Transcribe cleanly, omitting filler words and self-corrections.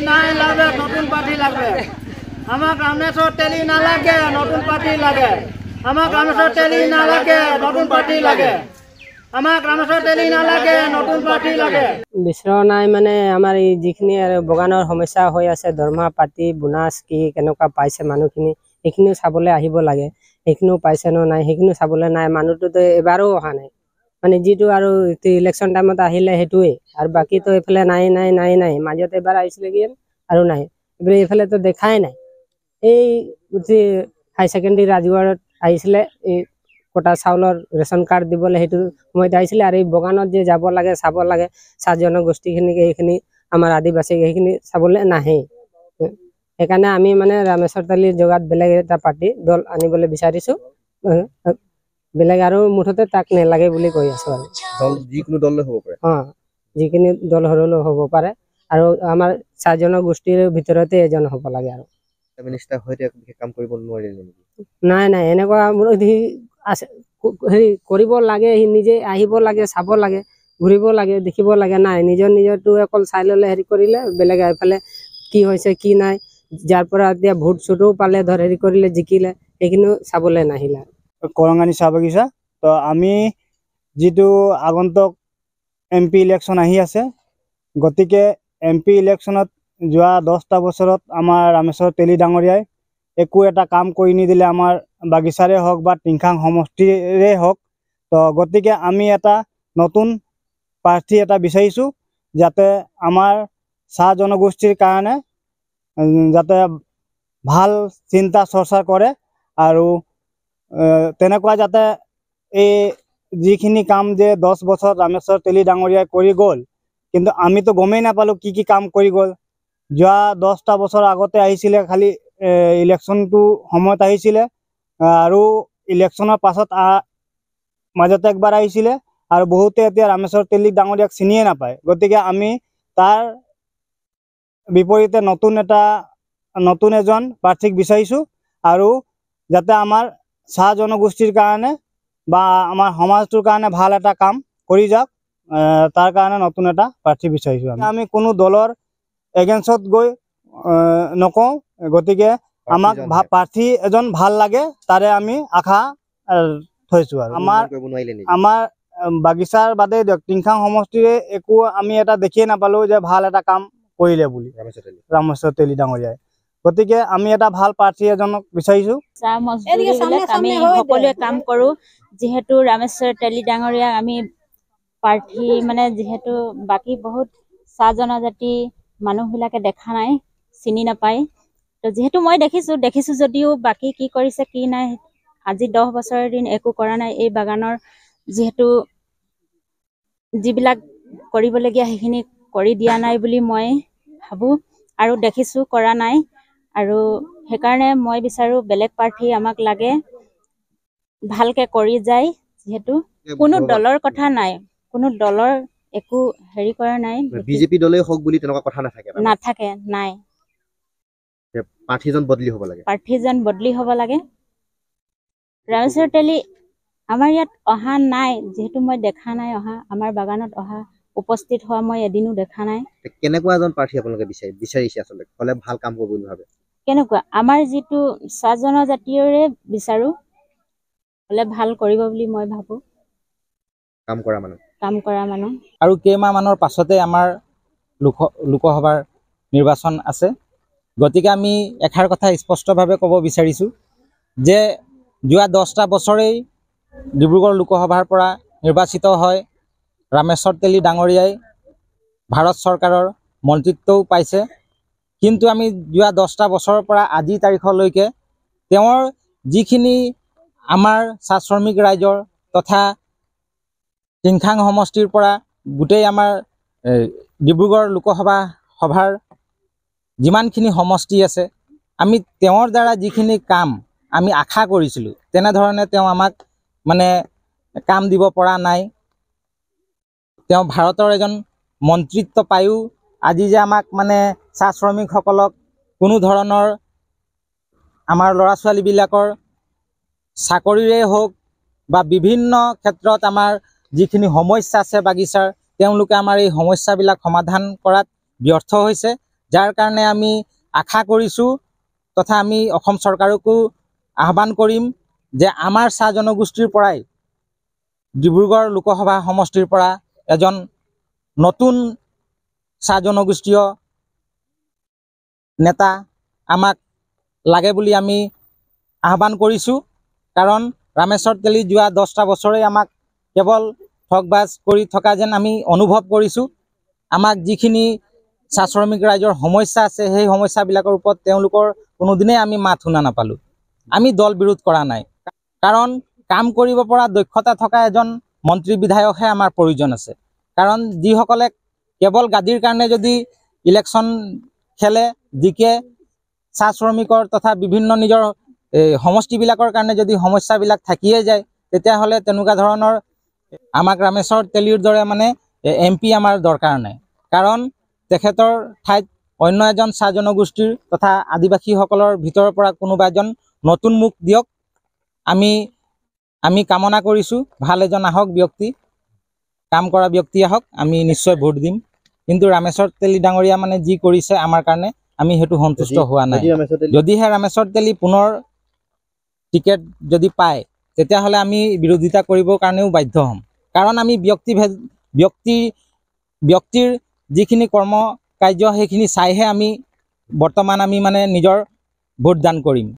নাই লাগে নতুন পার্টি লাগবে আমাক রামেশ্বর তেলি না লাগে নতুন পার্টি লাগে আমাক রামেশ্বর তেলি না লাগে নতুন পার্টি লাগে আমাক রামেশ্বর তেলি না লাগে নতুন পার্টি লাগে বিচৰা নাই মানে আমাৰ এই যিখিনি বগানৰ সমস্যা হৈ আছে দৰমহা পাতি বোনাছ কি কেনেকুৱা পাইছে মানুহখিনি সেইখিনিও চাবলৈ আহিব লাগে সেইখিনিও পাইছে ন নাই সেইখিনিও চাবলৈ নাই মানুহটোতো এবাৰো অহা নাই মানে যিটো আৰু ইলেকশ্যন টাইমত আহিলে সেইটোৱে আৰু বাকীতো এইফালে নাই নাই নাই নাই মাজত এবাৰ আহিছিলে কি আৰু নাই এইবাৰ এইফালেতো দেখাই নাই এই হাই ছেকেণ্ডেৰী ৰাজুৱাৰত আহিছিলে এই কোটা চাউলৰ ৰেচন কাৰ্ড দিবলৈ সেইটো সময়ত আহিছিলে আৰু এই বগানত যে যাব লাগে চাব লাগে চাহ জনগোষ্ঠীখিনিক এইখিনি আমাৰ আদিবাসী সেইখিনি চাবলৈ নাহে সেইকাৰণে আমি মানে ৰামেশ্বৰ তেলীৰ জগাত বেলেগ এটা পাৰ্টি দল আনিবলৈ বিচাৰিছোঁ বেলেগ আৰু মুঠতে তাক নালাগে বুলি কৈ আছোঁ আৰু দল যিকোনো দললৈ হ'ব পাৰে যিখিনি দল হ'লেও হ'ব পাৰে আৰু আমাৰ চাহ জনগোষ্ঠীৰ ভিতৰতে এজন হ'ব লাগে আৰু কাম কৰিব নোৱাৰিলে নাই নাই এনেকুৱা আছে হেৰি কৰিব লাগে সি নিজে আহিব লাগে চাব লাগে ঘূৰিব লাগে দেখিব লাগে নাই নিজৰটো অকল চাই ল'লে হেৰি কৰিলে বেলেগ এইফালে কি হৈছে কি নাই যাৰ পৰা এতিয়া ভোট চুটো পালে ধৰ হেৰি কৰিলে জিকিলে সেইখিনিও চাবলৈ নাহিলে কৰঙানী চাহ বাগিচা তো আমি যিটো আগন্তুক MP ইলেকশ্যন আহি আছে গতিকে MP ইলেকশ্যনত যোৱা 10টা বছৰত আমাৰ ৰামেশ্বৰ তেলী ডাঙৰীয়াই একো এটা কাম কৰি নিদিলে আমাৰ বাগিচাৰে হওক বা টিংখাং সমষ্টিৰে হওক তো গতিকে আমি এটা নতুন প্ৰাৰ্থী এটা বিচাৰিছোঁ যাতে আমাৰ চাহ জনগোষ্ঠীৰ কাৰণে যাতে ভাল চিন্তা চৰ্চা কৰে আৰু তেনেকুৱা যাতে এই যিখিনি কাম যে 10 বছৰ ৰামেশ্বৰ তেলী ডাঙৰীয়াই কৰি গ'ল কিন্তু আমিতো গমেই নাপালোঁ কি কাম কৰি গ'ল যোৱা 10টা বছৰ আগতে আহিছিলে খালি ইলেকশ্যনটো সময়ত আহিছিলে আৰু ইলেকশ্যনৰ পাছত মাজতে একবাৰ আহিছিলে আৰু বহুতে এতিয়া ৰামেশ্বৰ তেলী ডাঙৰীয়াক চিনিয়ে নাপায় গতিকে আমি তাৰ বিপৰীতে নতুন এজন প্ৰাৰ্থীক বিচাৰিছোঁ আৰু যাতে আমাৰ চাহ জনগোষ্ঠীৰ কাৰণে বা আমাৰ সমাজটোৰ কাৰণে ভাল এটা কাম কৰি যাওক তাৰ কাৰণে নতুন এটা প্ৰাৰ্থী বিচাৰিছোঁ আমি কোনো দলৰ এগেইনষ্টত গৈ নকওঁ গতিকে আমাক প্ৰাৰ্থী এজন ভাল লাগে তাৰে আমি আশা থৈছোঁ আৰু আমাৰ বাগিচাৰ বাদে টিংখাং সমষ্টিৰে একো আমি এটা দেখিয়ে নাপালোঁ যে ভাল এটা কাম কৰিলে বুলি ৰামেশ্বৰ তেলী ডাঙৰীয়াই গতিকে আমি এটা ভাল প্ৰাৰ্থী এজনক বিচাৰিছোঁ আমি সকলোৱে কাম কৰোঁ যিহেতু ৰামেশ্বৰ তেলী ডাঙৰীয়াক আমি প্ৰাৰ্থী মানে যিহেতু বাকী বহুত চাহ জনজাতি মানুহবিলাকে দেখা নাই চিনি নাপায় তো যিহেতু মই দেখিছোঁ যদিও বাকী কি কৰিছে কি নাই আজি 10 বছৰৰ দিন একো কৰা নাই এই বাগানৰ যিহেতু যিবিলাক কৰিবলগীয়া সেইখিনি কৰি দিয়া নাই বুলি মই ভাবোঁ আৰু দেখিছোঁ কৰা নাই আৰু সেইকাৰণে মই বিচাৰোঁ বেলেগ প্ৰাৰ্থী আমাক লাগে ভালকে কৰি যায় যিহেতু কোনো দলৰ কথা নাই কোনো দলৰ একো হেৰি কৰা নাই বিজেপি দলে হওক বুলি তেনেকুৱা কথা নাথাকে নাই প্ৰাৰ্থীজন বদলি হ'ব লাগে ৰামেশ্বৰ তেলী আমাৰ ইয়াত অহা নাই যিহেতু মই দেখা নাই অহা আমাৰ বাগানত অহা উপস্থিত হোৱা মই এদিনো দেখা নাই কেনেকুৱা এজন প্ৰাৰ্থী আপোনালোকে বিচাৰিছে আচলতে হ'লে ভাল কাম কৰিব বুলি ভাবে কেনেকুৱা আমাৰ যিটো চাহ জনজাতিৰে বিচাৰোঁ হ'লে ভাল কৰিব বুলি মই ভাবোঁ কাম কৰা মানুহ আৰু কেইমাহমানৰ পাছতে আমাৰ লোকসভাৰ নিৰ্বাচন আছে গতিকে আমি এষাৰ কথা স্পষ্টভাৱে ক'ব বিচাৰিছোঁ যে যোৱা 10টা বছৰেই ডিব্ৰুগড় লোকসভাৰ পৰা নিৰ্বাচিত হয় ৰামেশ্বৰ তেলী ডাঙৰীয়াই ভাৰত চৰকাৰৰ মন্ত্ৰীত্বও পাইছে কিন্তু আমি যোৱা 10টা বছৰৰ পৰা আজি তাৰিখলৈকে তেওঁৰ যিখিনি আমাৰ চাহ শ্ৰমিক ৰাইজৰ তথা টিংখাং সমষ্টিৰ পৰা গোটেই আমাৰ ডিব্ৰুগড় লোকসভা সভাৰ যিমানখিনি সমষ্টি আছে আমি তেওঁৰ দ্বাৰা যিখিনি কাম আমি আশা কৰিছিলোঁ তেনেধৰণে তেওঁ আমাক মানে কাম দিব পৰা নাই তেওঁ ভাৰতৰ এজন মন্ত্ৰীত্ব পায়ো আজি যে আমাক মানে চাহ শ্ৰমিকসকলক কোনো ধৰণৰ আমাৰ ল'ৰা ছোৱালীবিলাকৰ চাকৰিৰে হওক বা বিভিন্ন ক্ষেত্ৰত আমাৰ যিখিনি সমস্যা আছে বাগিচাৰ তেওঁলোকে আমাৰ এই সমস্যাবিলাক সমাধান কৰাত ব্যৰ্থ হৈছে যাৰ কাৰণে আমি আশা কৰিছোঁ তথা আমি অসম চৰকাৰকো আহ্বান কৰিম যে আমাৰ চাহ জনগোষ্ঠীৰ পৰাই ডিব্ৰুগড় লোকসভা সমষ্টিৰ পৰা এজন নতুন চাহ জনগোষ্ঠীয় নেতা আমাক লাগে বুলি আমি আহ্বান কৰিছোঁ। কাৰণ ৰামেশ্বৰ তেলী যোৱা 10টা বছৰেই আমাক কেৱল ঠগবাজ কৰি থকা যেন আমি অনুভৱ কৰিছোঁ। আমাক যিখিনি চাহ শ্ৰমিক ৰাইজৰ সমস্যা আছে সেই সমস্যাবিলাকৰ ওপৰত তেওঁলোকৰ কোনোদিনেই আমি মাত শুনা নাপালোঁ। আমি দল বিৰোধ কৰা নাই, কাৰণ কাম কৰিব পৰা দক্ষতা থকা এজন মন্ত্ৰী বিধায়কহে আমাৰ প্ৰয়োজন আছে। কাৰণ যিসকলে কেৱল গাদীৰ কাৰণে যদি ইলেকশ্যন খেলে, জিকে, চাহ শ্ৰমিকৰ তথা বিভিন্ন নিজৰ সমষ্টিবিলাকৰ কাৰণে যদি সমস্যাবিলাক থাকিয়ে যায়, তেতিয়াহ'লে তেনেকুৱা ধৰণৰ আমাক ৰামেশ্বৰ তেলীৰ দৰে মানে MP আমাৰ দৰকাৰ নাই। কাৰণ তেখেতৰ ঠাইত অন্য এজন চাহ জনগোষ্ঠীৰ তথা আদিবাসীসকলৰ ভিতৰৰ পৰা কোনোবা এজন নতুন মুখ দিয়ক। আমি কামনা কৰিছোঁ ভাল এজন আহক ব্যক্তি, কাম কৰা ব্যক্তি আহক, আমি নিশ্চয় ভোট দিম। কিন্তু ৰামেশ্বৰ তেলী ডাঙৰীয়া মানে যি কৰিছে আমাৰ কাৰণে আমি সেইটো সন্তুষ্ট হোৱা নাই। যদিহে ৰামেশ্বৰ তেলী পুনৰ টিকেট যদি পায় তেতিয়াহ'লে আমি বিৰোধিতা কৰিবৰ কাৰণেও বাধ্য হ'ম। কাৰণ আমি ব্যক্তিৰ যিখিনি কৰ্ম কাৰ্য সেইখিনি চাইহে আমি বৰ্তমান আমি মানে নিজৰ ভোটদান কৰিম।